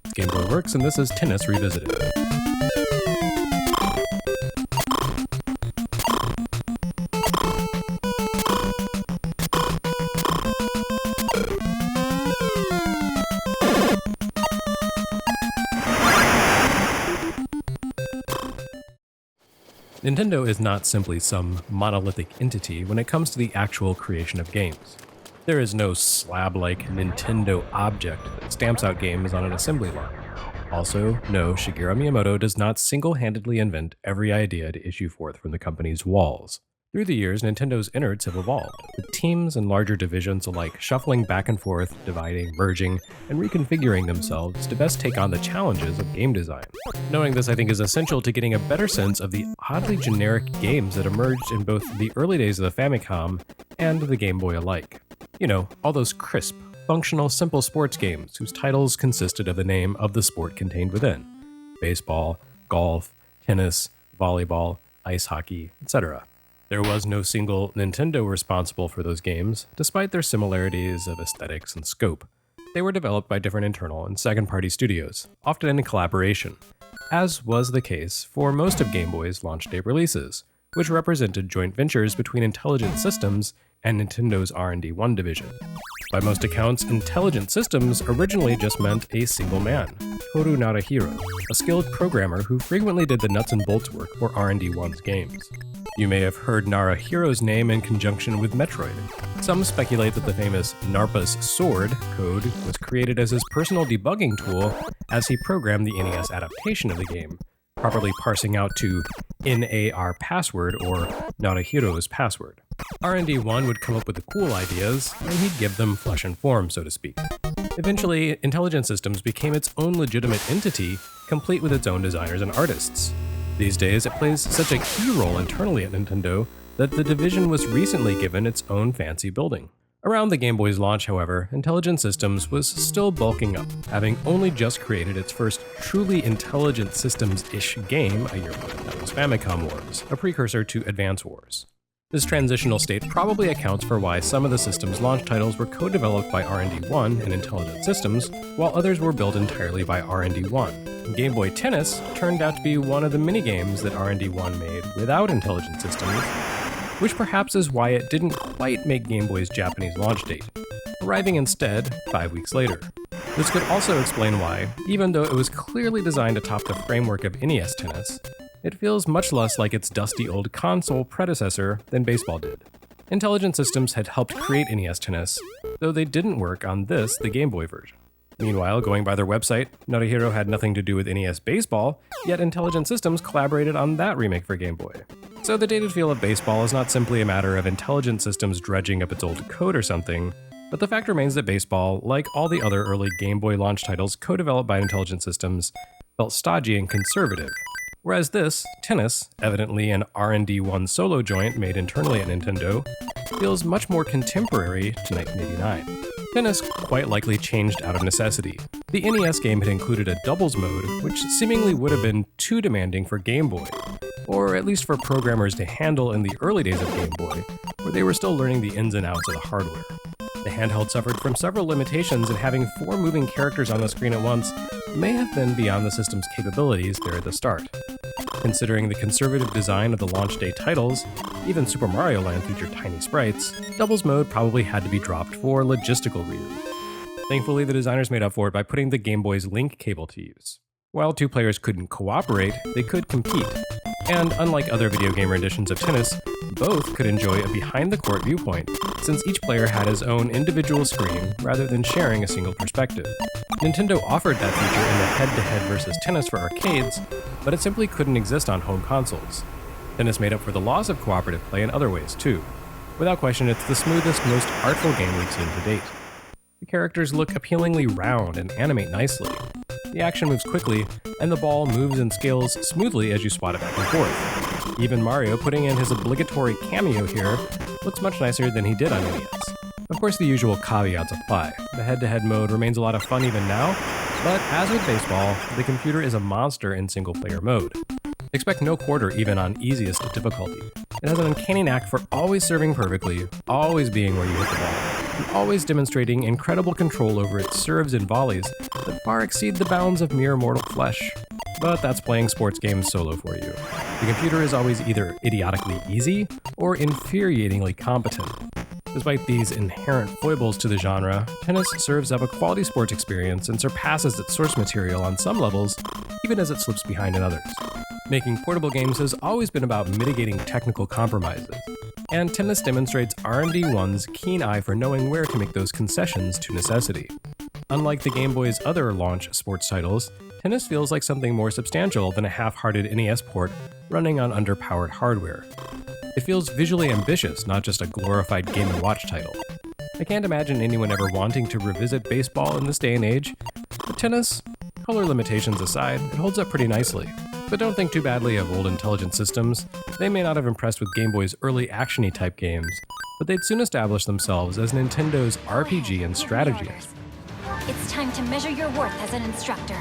It's Game Boy Works, and this is Tennis Revisited. Nintendo is not simply some monolithic entity when it comes to the actual creation of games. There is no slab-like Nintendo object that stamps out games on an assembly line. Also, no, Shigeru Miyamoto does not single-handedly invent every idea to issue forth from the company's walls. Through the years, Nintendo's innards have evolved, with teams and larger divisions alike shuffling back and forth, dividing, merging, and reconfiguring themselves to best take on the challenges of game design. Knowing this, I think, is essential to getting a better sense of the oddly generic games that emerged in both the early days of the Famicom and the Game Boy alike. You know, all those crisp, functional, simple sports games whose titles consisted of the name of the sport contained within. Baseball, golf, tennis, volleyball, ice hockey, etc. There was no single Nintendo responsible for those games, despite their similarities of aesthetics and scope. They were developed by different internal and second-party studios, often in collaboration, as was the case for most of Game Boy's launch day releases, which represented joint ventures between Intelligent Systems and Nintendo's R&D1 division. By most accounts, Intelligent Systems originally just meant a single man, Toru Narahiro, a skilled programmer who frequently did the nuts and bolts work for R&D1's games. You may have heard Narahiro's name in conjunction with Metroid. Some speculate that the famous Narpa's Sword code was created as his personal debugging tool as he programmed the NES adaptation of the game, properly parsing out to NAR password or Narahiro's password. R&D1 would come up with the cool ideas, and he'd give them flesh and form, so to speak. Eventually, Intelligent Systems became its own legitimate entity, complete with its own designers and artists. These days, it plays such a key role internally at Nintendo that the division was recently given its own fancy building. Around the Game Boy's launch, however, Intelligent Systems was still bulking up, having only just created its first truly Intelligent Systems-ish game a year later. That was Famicom Wars, a precursor to Advance Wars. This transitional state probably accounts for why some of the system's launch titles were co-developed by R&D1 and Intelligent Systems, while others were built entirely by R&D1. Game Boy Tennis turned out to be one of the many games that R&D1 made without Intelligent Systems, which perhaps is why it didn't quite make Game Boy's Japanese launch date, arriving instead 5 weeks later. This could also explain why, even though it was clearly designed to top the framework of NES Tennis, it feels much less like its dusty old console predecessor than baseball did. Intelligent Systems had helped create NES Tennis, though they didn't work on this, the Game Boy version. Meanwhile, going by their website, Narahiro had nothing to do with NES Baseball, yet Intelligent Systems collaborated on that remake for Game Boy. So the dated feel of baseball is not simply a matter of Intelligent Systems dredging up its old code or something, but the fact remains that baseball, like all the other early Game Boy launch titles co-developed by Intelligent Systems, felt stodgy and conservative. Whereas this, Tennis, evidently an R&D1 solo joint made internally at Nintendo, feels much more contemporary to 1989. Tennis quite likely changed out of necessity. The NES game had included a doubles mode, which seemingly would have been too demanding for Game Boy, or at least for programmers to handle in the early days of Game Boy, where they were still learning the ins and outs of the hardware. The handheld suffered from several limitations, and having 4 moving characters on the screen at once may have been beyond the system's capabilities there at the start. Considering the conservative design of the launch day titles, even Super Mario Land featured tiny sprites, doubles mode probably had to be dropped for logistical reasons. Thankfully, the designers made up for it by putting the Game Boy's link cable to use. While 2 players couldn't cooperate, they could compete. And unlike other video game renditions of tennis, both could enjoy a behind-the-court viewpoint, since each player had his own individual screen rather than sharing a single perspective. Nintendo offered that feature in the head-to-head versus tennis for arcades, but it simply couldn't exist on home consoles. Tennis made up for the loss of cooperative play in other ways, too. Without question, it's the smoothest, most artful game we've seen to date. The characters look appealingly round and animate nicely. The action moves quickly, and the ball moves and scales smoothly as you swat it back and forth. Even Mario, putting in his obligatory cameo here, looks much nicer than he did on NES. Of course, the usual caveats apply. The head-to-head mode remains a lot of fun even now, but as with baseball, the computer is a monster in single-player mode. Expect no quarter even on easiest difficulty. It has an uncanny knack for always serving perfectly, always being where you hit the ball. and always demonstrating incredible control over its serves and volleys that far exceed the bounds of mere mortal flesh. But that's playing sports games solo for you. The computer is always either idiotically easy or infuriatingly competent. Despite these inherent foibles to the genre, tennis serves up a quality sports experience and surpasses its source material on some levels, even as it slips behind in others. Making portable games has always been about mitigating technical compromises, and Tennis demonstrates RMD1's keen eye for knowing where to make those concessions to necessity. Unlike the Game Boy's other launch sports titles, Tennis feels like something more substantial than a half-hearted NES port running on underpowered hardware. It feels visually ambitious, not just a glorified Game & Watch title. I can't imagine anyone ever wanting to revisit baseball in this day and age, but Tennis, color limitations aside, it holds up pretty nicely. But don't think too badly of old Intelligent Systems. They may not have impressed with Game Boy's early action-y type games, but they'd soon establish themselves as Nintendo's RPG and strategy. It's time to measure your worth as an instructor.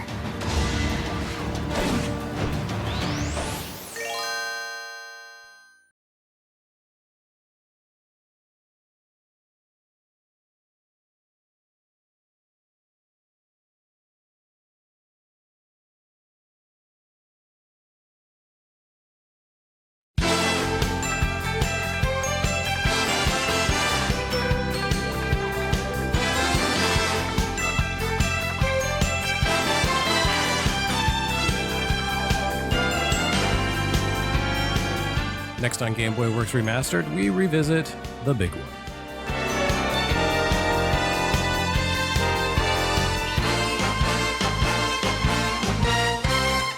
Next on Game Boy Works Remastered, we revisit the big one.